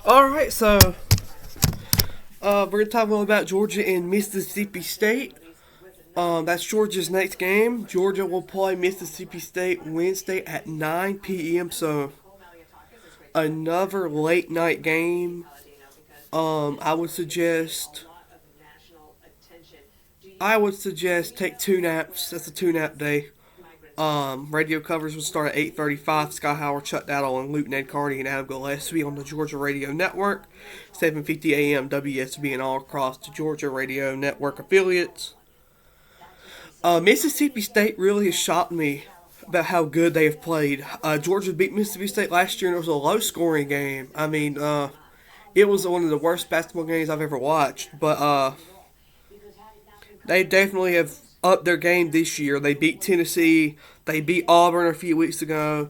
Alright, so we're going to talk a little about Georgia and Mississippi State. That's Georgia's next game. Georgia will play Mississippi State Wednesday at 9 p.m. So another late night game. I would suggest take two naps. That's a two-nap day. Radio coverage will start at 8:35. Sky Howard, Chuck Dowdle, and Luke Ned Carney and Adam Gillespie on the Georgia Radio Network. 7:50 a.m. WSB and all across the Georgia Radio Network affiliates. Mississippi State really has shocked me about how good they have played. Georgia beat Mississippi State last year, and it was a low-scoring game. I mean, it was one of the worst basketball games I've ever watched. But they definitely have upped their game this year. They beat Tennessee. They beat Auburn a few weeks ago.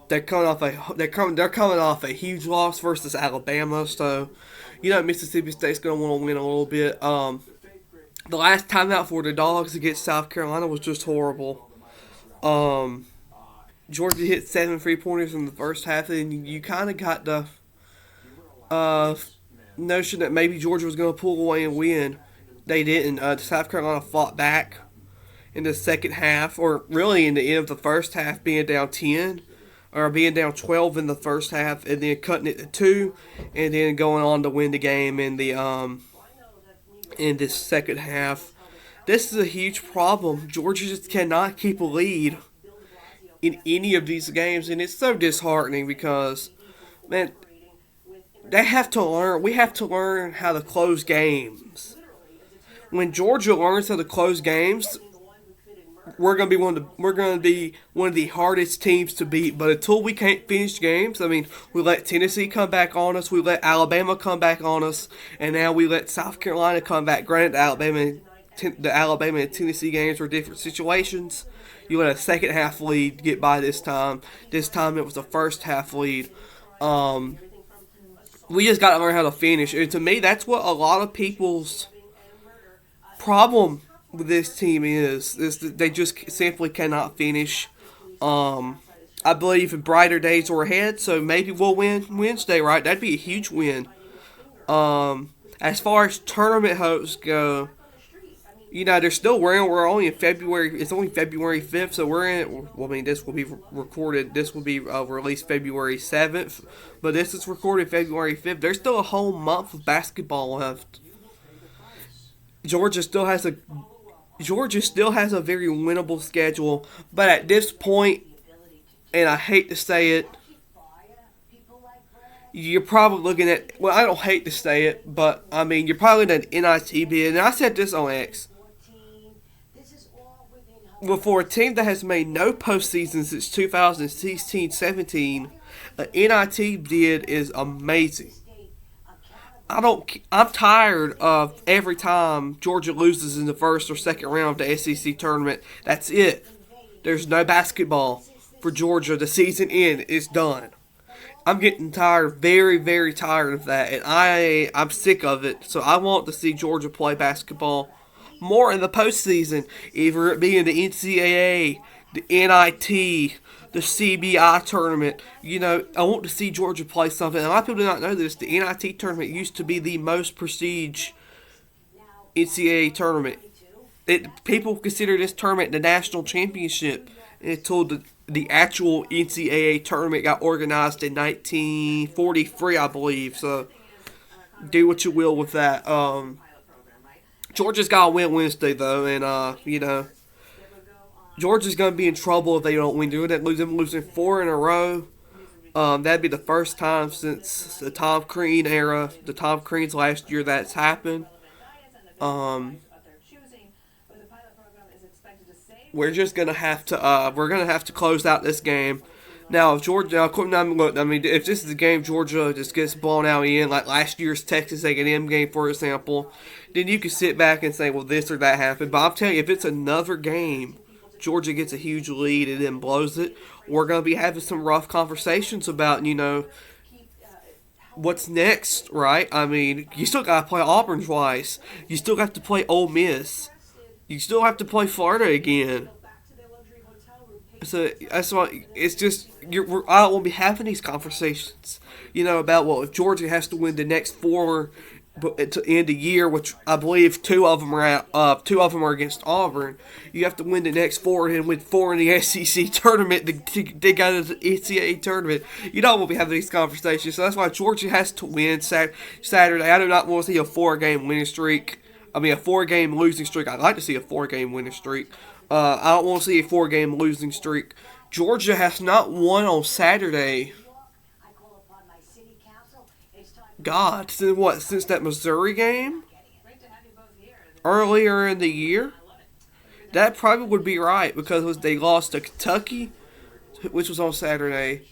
They're coming off a huge loss versus Alabama. So, Mississippi State's going to want to win a little bit. The last timeout for the Dawgs against South Carolina was just horrible. Georgia hit 7 3-pointers in the first half, and you kind of got the notion that maybe Georgia was going to pull away and win. They didn't. South Carolina fought back in the second half, or really in the end of the first half, being down 10, or being down 12 in the first half, and then cutting it to 2, and then going on to win the game in this second half. This is a huge problem. Georgia just cannot keep a lead in any of these games, and it's so disheartening because, man, they have to learn. We have to learn how to close games. When Georgia learns how to close games, we're going to be one of the hardest teams to beat. But until we can't finish games, I mean, we let Tennessee come back on us, we let Alabama come back on us, and now we let South Carolina come back. Granted, the Alabama and Tennessee games were different situations. You let a second half lead get by this time. This time it was a first half lead. We just got to learn how to finish. And to me, that's what a lot of people's problem with this team is that they just simply cannot finish. I believe brighter days are ahead, so maybe we'll win Wednesday, right? That'd be a huge win. As far as tournament hopes go, they're still we're only in February. It's only February 5th, so we're in. Well, I mean, this will be recorded. This will be released February 7th, but this is recorded February 5th. There's still a whole month of basketball left. Georgia still has a very winnable schedule, but at this point, and I hate to say it, you're probably looking at, well, I don't hate to say it, but I mean, you're probably looking at an NIT bid, and I said this on X. Well, for a team that has made no postseason since 2016-17, an NIT bid is amazing. I'm tired of every time Georgia loses in the first or second round of the SEC tournament. That's it. There's no basketball for Georgia. The season is done. I'm getting tired, very, very tired of that, and I'm sick of it. So I want to see Georgia play basketball more in the postseason, either it be in the NCAA, the NIT, the CBI tournament. I want to see Georgia play something. And a lot of people do not know this. The NIT tournament used to be the most prestige NCAA tournament. People consider this tournament the national championship until the actual NCAA tournament got organized in 1943, I believe. So do what you will with that. Georgia's got to win Wednesday, though, and, Georgia's going to be in trouble if they don't win. They're losing 4 in a row. That'd be the first time since the Tom Crean era, the Tom Crean's last year, that's happened. We're just going to have to close out this game. Now, if Georgia, if this is the game Georgia just gets blown out in, like last year's Texas A&M game, for example, then you can sit back and say, well, this or that happened. But I'm telling you, if it's another game, Georgia gets a huge lead and then blows it, we're going to be having some rough conversations about, what's next, right? I mean, you still got to play Auburn twice. You still got to play Ole Miss. You still have to play Florida again. So that's why it's just I don't want to be having these conversations, about if Georgia has to win the next four, but to end the year, which I believe two of them are two of them are against Auburn. You have to win the next four and win four in the SEC tournament to go to the NCAA tournament. You don't want to be having these conversations. So that's why Georgia has to win Saturday. I do not want to see a 4-game winning streak. I mean, a 4-game losing streak. I'd like to see a 4-game winning streak. I don't want to see a 4-game losing streak. Georgia has not won on Saturday. God, since what? Since that Missouri game earlier in the year, that probably would be right because they lost to Kentucky, which was on Saturday.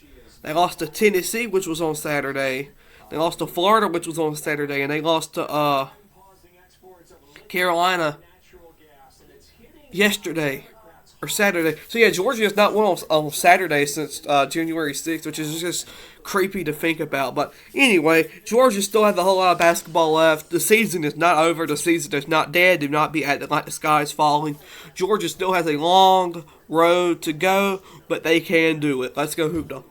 They lost to Tennessee, which was on Saturday. They lost to Florida, which was on Saturday, and they lost to Carolina yesterday or Saturday. So yeah, Georgia has not won on Saturday since January 6th, which is just creepy to think about. But anyway, Georgia still has a whole lot of basketball left. The season is not over. The season is not dead. Do not be acting like the sky is falling. Georgia still has a long road to go, but they can do it. Let's go Hoop Dog.